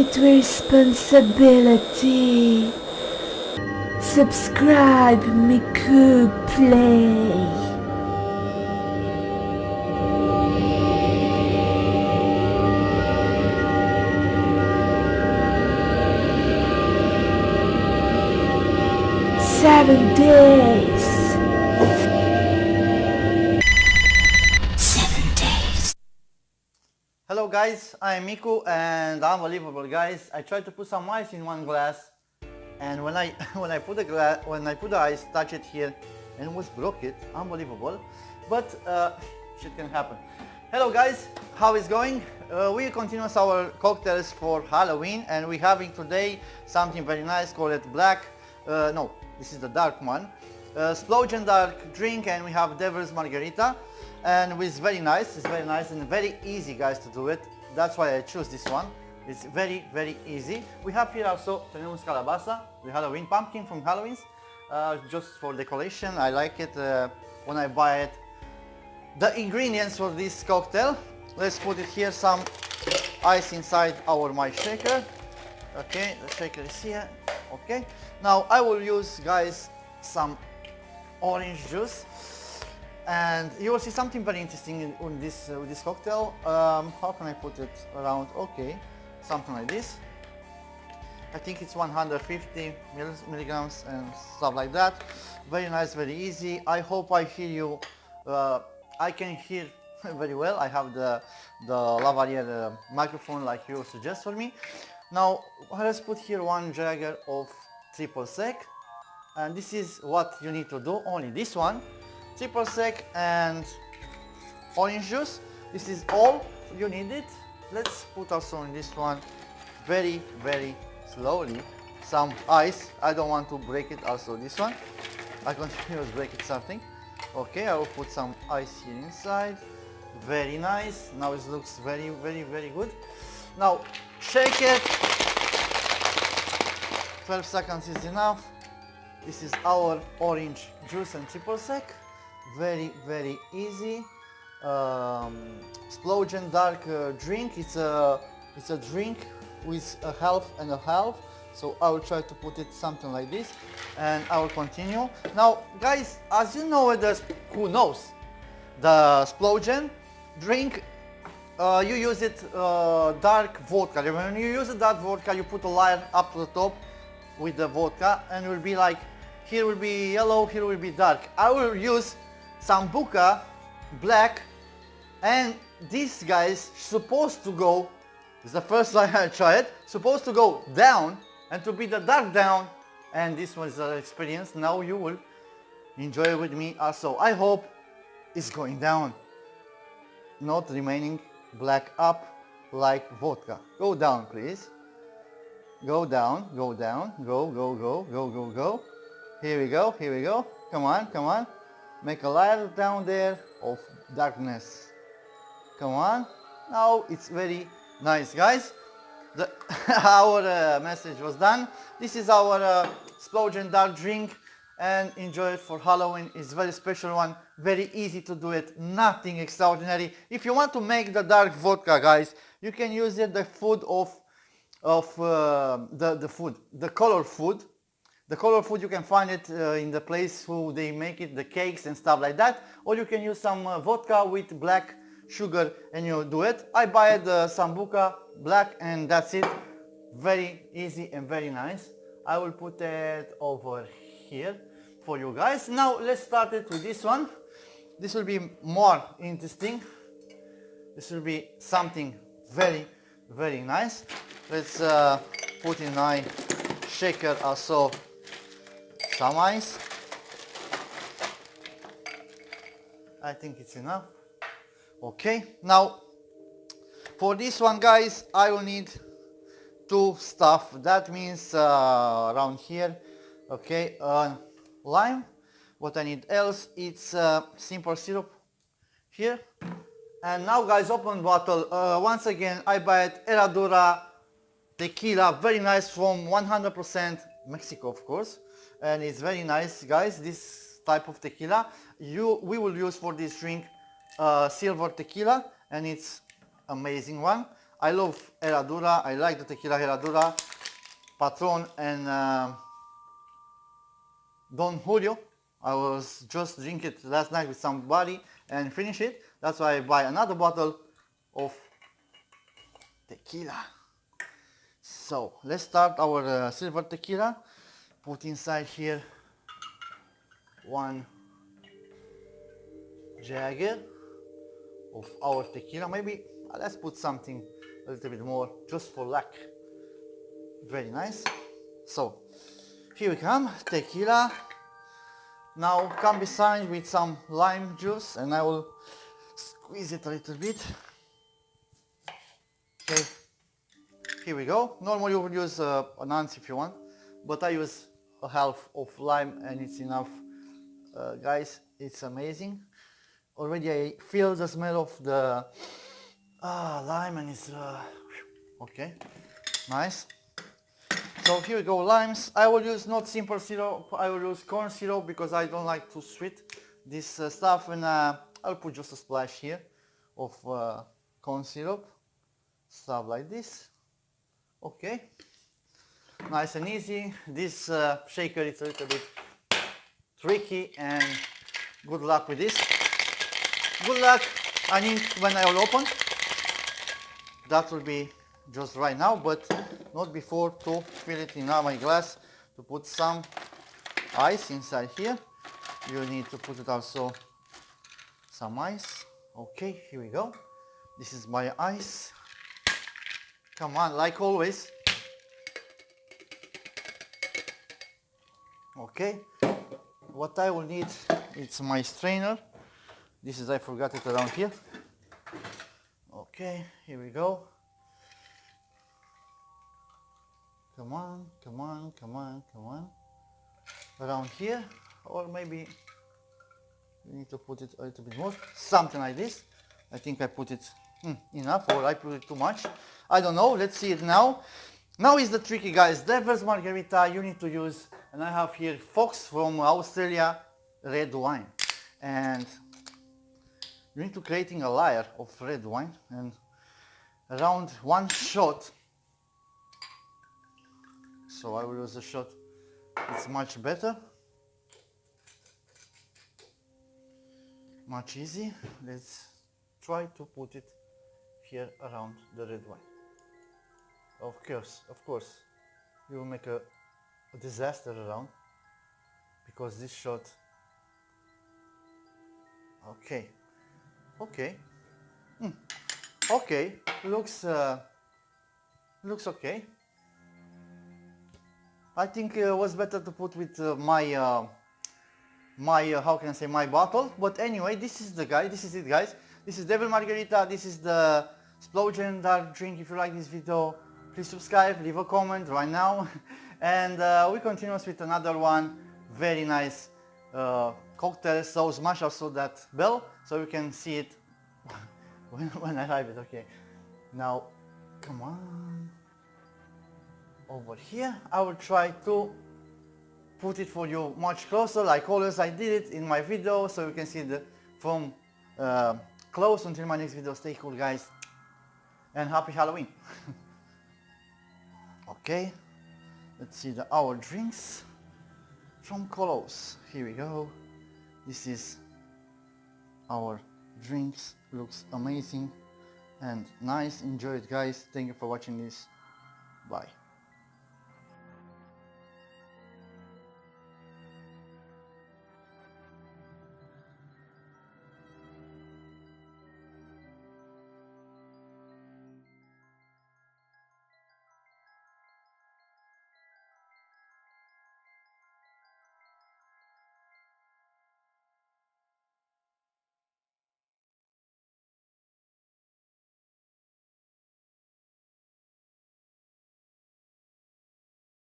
with responsibility. Subscribe me could play. Seven days. Hello guys, I'm Miku and unbelievable guys, I tried to put some ice in one glass and when I put the ice, touch it here and was broke it, unbelievable, but shit can happen. Hello guys, how is going? We continue our cocktails for Halloween and we're having today something very nice called black, no, this is the dark one, Splugen dark drink, and we have Devil's Margarita. And it's very nice and very easy guys to do it. That's why I choose this one. It's very easy. We have here also Tenemos Calabaza, the Halloween pumpkin from Halloween's, just for decoration. I like it when I buy it. The ingredients for this cocktail, let's put it here, some ice inside my shaker. Okay, the shaker is here. Okay, now I will use guys some orange juice. And you will see something very interesting in this cocktail. How can I put it around? Okay, something like this. I think it's 150 milligrams and stuff like that. Very nice, very easy. I hope I hear you. I can hear very well. I have the lavalier microphone like you suggest for me. Now let's put here one jagger of triple sec, and this is what you need to do. Only this one. Triple sec and orange juice. This is all you need it. Let's put also in this one very slowly some ice. I don't want to break it. Also this one I continuously break it something. Okay, I will put some ice here inside. Very nice. Now it looks very good. Now shake it. 12 seconds is enough. This is our orange juice and triple sec. Very easy. Splugen dark drink. It's a drink with a half and a half. So I will try to put it something like this, and I will continue. Now, guys, as you know, who knows the Splugen drink, you use it dark vodka. When you use a dark vodka, you put a layer up to the top with the vodka, and it will be like here will be yellow, here will be dark. I will use Sambuca black, and this guys supposed to go, it's the first time I try it, supposed to go down and to be the dark down, and this was the experience. Now you will enjoy with me also. I hope it's going down, not remaining black up like vodka. Go down please, go down, go, here we go, come on. Make a light down there of darkness. Come on. Now it's very nice, guys. Our message was done. This is our Splugen dark drink, and enjoy it for Halloween. It's a very special one. Very easy to do it. Nothing extraordinary. If you want to make the dark vodka, guys, you can use it the food of the color food. The color food, you can find it in the place who they make it, the cakes and stuff like that, or you can use some vodka with black sugar and you do it. I buy the Sambuca black, and that's it. Very easy and very nice. I will put it over here for you guys. Now let's start it with this one. This will be more interesting. This will be something very nice. Let's put in my shaker also some ice. I think it's enough. Okay, now for this one, guys, I will need two stuff. That means around here, okay, lime. What I need else, it's simple syrup here. And now, guys, open bottle. Once again, I buy it Herradura tequila, very nice, from 100% Mexico, of course. And it's very nice, guys. This type of tequila we will use for this drink silver tequila, and it's amazing one. I love Herradura. I like the tequila Herradura, Patron, and Don Julio. I was just drinking it last night with somebody and finish it. That's why I buy another bottle of tequila. So let's start our silver tequila. Put inside here one jagger of our tequila. Maybe let's put something a little bit more just for luck. Very nice. So here we come, tequila. Now come beside with some lime juice and I will squeeze it a little bit. Okay, here we go. Normally you would use an ounce if you want, but I use a half of lime and it's enough. Guys, it's amazing. Already I feel the smell of the lime and it's okay, nice. So here we go, limes. I will use not simple syrup, I will use corn syrup because I don't like too sweet this stuff, and I'll put just a splash here of corn syrup, stuff like this. Okay, nice and easy. This shaker is a little bit tricky and good luck with this. Good luck, I mean when I will open. That will be just right now, but not before to fill it in my glass, to put some ice inside here. You need to put it also some ice. Okay, here we go. This is my ice. Come on, like always. Okay, what I will need is my strainer. This is, I forgot it around here. Okay, here we go. Come on, come on, come on, come on. Around here, or maybe we need to put it a little bit more. Something like this. I think I put it enough, or I put it too much. I don't know, let's see it now. Now is the tricky, guys. Devil's Margarita you need to use, and I have here Fox from Australia red wine. And you need to creating a layer of red wine, and around one shot. So I will use a shot, it's much better, much easy. Let's try to put it here around the red wine. Of course, you will make a disaster around, because this shot, okay, looks okay. I think it was better to put with my how can I say, my bottle. But anyway, this is it, guys. This is Devil Margarita. This is the Splugen dark drink. If you like this video, please subscribe, leave a comment right now, and we continue with another one. Very nice cocktail. So smash also that bell so you can see it when I have it. Okay, now come on. Over here, I will try to put it for you much closer, like always I did it in my video, so you can see it from close. Until my next video, stay cool, guys, and happy Halloween. Okay, let's see our drinks from close. Here we go. This is our drinks. Looks amazing and nice. Enjoy it, guys. Thank you for watching this. Bye.